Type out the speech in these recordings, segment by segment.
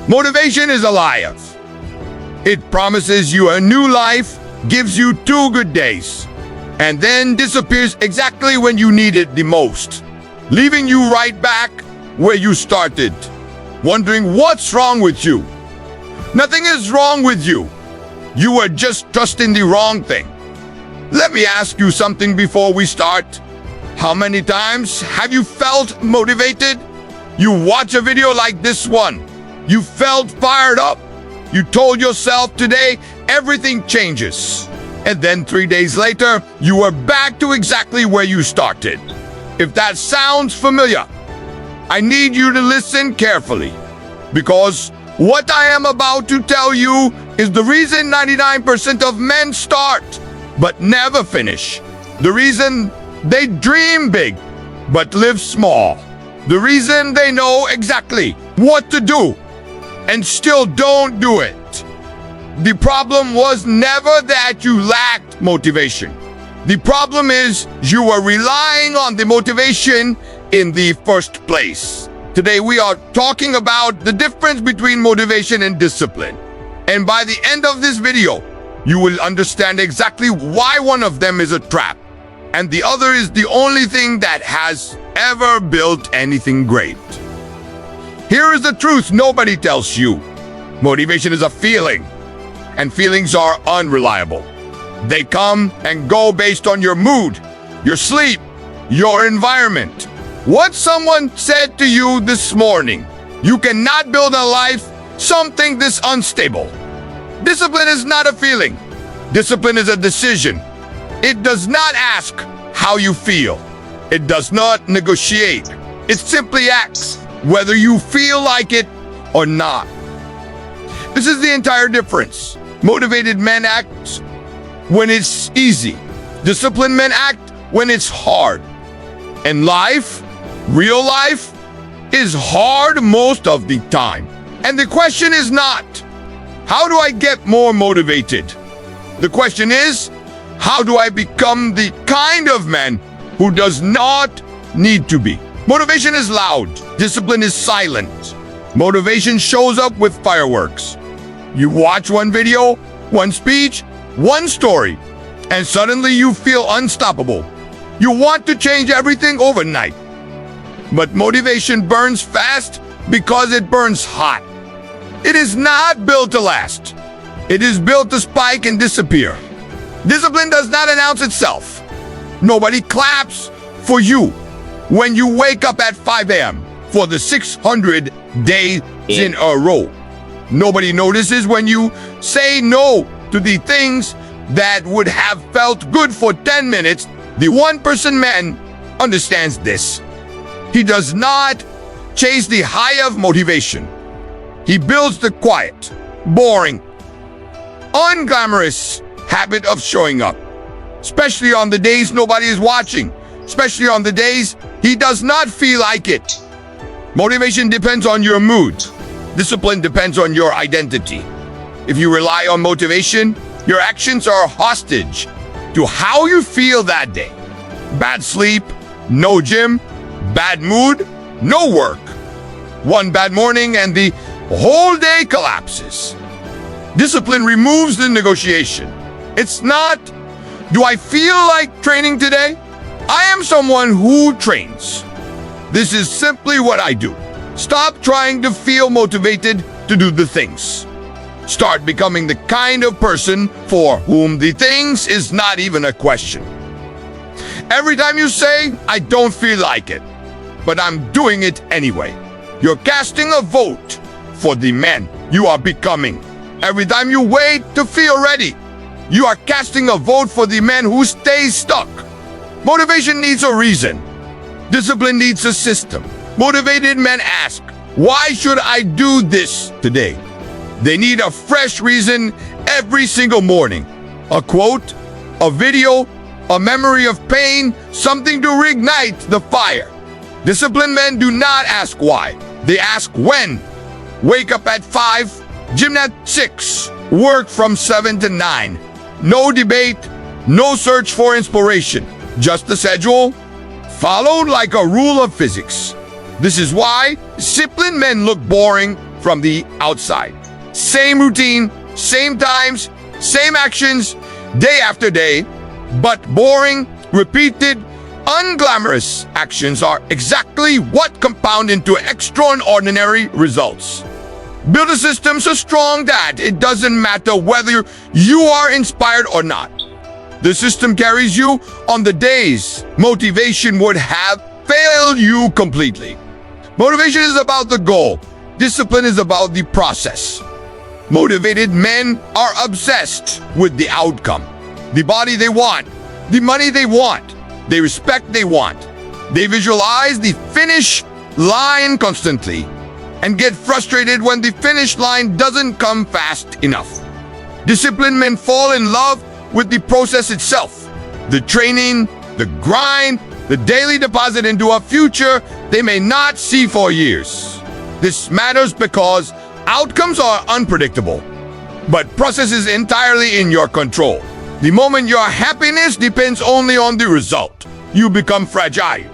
Motivation is alive. It promises you a new life, gives you 2 good days, and then disappears exactly when you need it the most, leaving you right back where you started, wondering what's wrong with you. Nothing is wrong with you. You are just trusting the wrong thing. Let me ask you something before we start. How many times have you felt motivated? You watch a video like this one. You felt fired up. You told yourself today everything changes. And then 3 days later, you are back to exactly where you started. If that sounds familiar, I need you to listen carefully, because what I am about to tell you is the reason 99% of men start but never finish. The reason they dream big but live small. The reason they know exactly what to do and still don't do it. The problem was never that you lacked motivation. The problem is you were relying on the motivation in the first place. Today we are talking about the difference between motivation and discipline. And by the end of this video, you will understand exactly why one of them is a trap and the other is the only thing that has ever built anything great. Here is the truth nobody tells you. Motivation is a feeling, and feelings are unreliable. They come and go based on your mood, your sleep, your environment. What someone said to you this morning. You cannot build a life something this unstable. Discipline is not a feeling. Discipline is a decision. It does not ask how you feel. It does not negotiate. It simply acts, whether you feel like it or not. This is the entire difference. Motivated men act when it's easy. Disciplined men act when it's hard. And life, real life, is hard most of the time. And the question is not, how do I get more motivated? The question is, how do I become the kind of man who does not need to be? Motivation is loud. Discipline is silent. Motivation shows up with fireworks. You watch one video, one speech, one story, and suddenly you feel unstoppable. You want to change everything overnight. But motivation burns fast because it burns hot. It is not built to last. It is built to spike and disappear. Discipline does not announce itself. Nobody claps for you when you wake up at 5 a.m. for the 600 days in a row. Nobody notices when you say no to the things that would have felt good for 10 minutes. The 1% man understands this. He does not chase the high of motivation. He builds the quiet, boring, unglamorous habit of showing up, especially on the days nobody is watching, especially on the days he does not feel like it. Motivation depends on your mood. Discipline depends on your identity. If you rely on motivation, your actions are hostage to how you feel that day. Bad sleep, no gym, bad mood, no work. One bad morning and the whole day collapses. Discipline removes the negotiation. It's not, do I feel like training today? I am someone who trains. This is simply what I do. Stop trying to feel motivated to do the things. Start becoming the kind of person for whom the things is not even a question. Every time you say, I don't feel like it, but I'm doing it anyway, you're casting a vote for the man you are becoming. Every time you wait to feel ready, you are casting a vote for the man who stays stuck. Motivation needs a reason. Discipline needs a system. Motivated men ask, why should I do this today? They need a fresh reason every single morning. A quote, a video, a memory of pain, something to reignite the fire. Disciplined men do not ask why. They ask when. Wake up at 5, gym at 6, work from 7 to 9. No debate, no search for inspiration. Just the schedule, followed like a rule of physics. This is why disciplined men look boring from the outside. Same routine, same times, same actions, day after day, but boring, repeated, unglamorous actions are exactly what compound into extraordinary results. Build a system so strong that it doesn't matter whether you are inspired or not. The system carries you on the days motivation would have failed you completely. Motivation is about the goal. Discipline is about the process. Motivated men are obsessed with the outcome. The body they want, the money they want, the respect they want. They visualize the finish line constantly and get frustrated when the finish line doesn't come fast enough. Disciplined men fall in love with the process itself, the training, the grind, the daily deposit into a future they may not see for years. This matters because outcomes are unpredictable, but process is entirely in your control. The moment your happiness depends only on the result, you become fragile.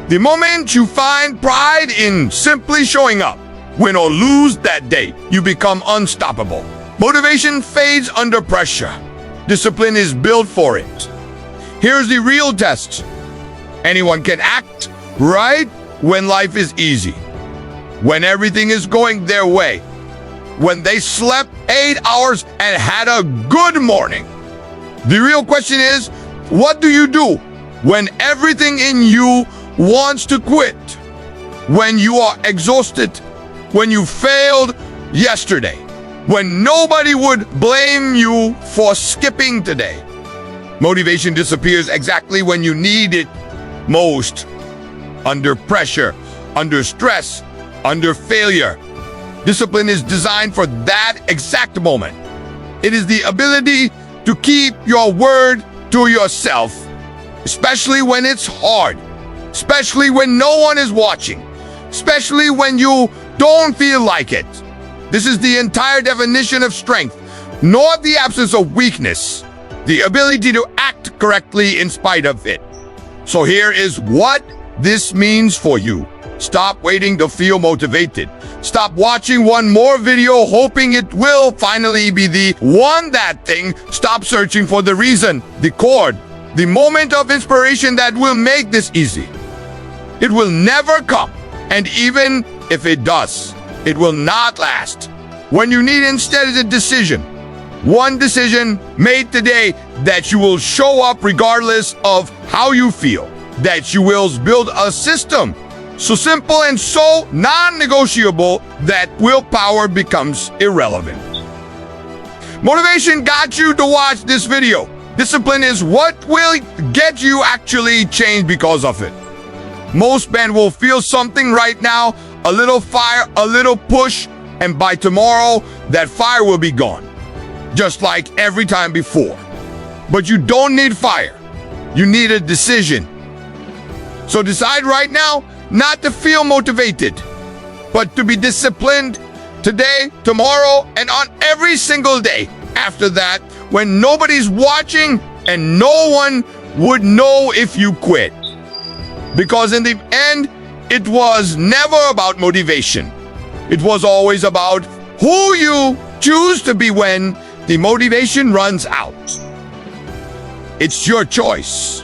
The moment you find pride in simply showing up, win or lose that day, you become unstoppable. Motivation fades under pressure. Discipline is built for it. Here's the real test. Anyone can act right when life is easy, when everything is going their way, when they slept 8 hours and had a good morning. The real question is, what do you do when everything in you wants to quit? When you are exhausted? When you failed yesterday? When nobody would blame you for skipping today? Motivation disappears exactly when you need it most. Under pressure, under stress, under failure. Discipline is designed for that exact moment. It is the ability to keep your word to yourself, especially when it's hard, especially when no one is watching, especially when you don't feel like it. This is the entire definition of strength, not the absence of weakness, the ability to act correctly in spite of it. So here is what this means for you. Stop waiting to feel motivated. Stop watching one more video hoping it will finally be the one that thing. Stop searching for the reason, the chord, the moment of inspiration that will make this easy. It will never come. And even if it does, it will not last. When you need instead is a decision. One decision made today that you will show up regardless of how you feel. That you will build a system so simple and so non-negotiable that willpower becomes irrelevant. Motivation got you to watch this video. Discipline is what will get you actually changed because of it. Most men will feel something right now, a little fire, a little push, and by tomorrow, that fire will be gone. Just like every time before. But you don't need fire. You need a decision. So decide right now not to feel motivated, but to be disciplined today, tomorrow, and on every single day after that, when nobody's watching and no one would know if you quit. Because in the end, it was never about motivation. It was always about who you choose to be when the motivation runs out. It's your choice.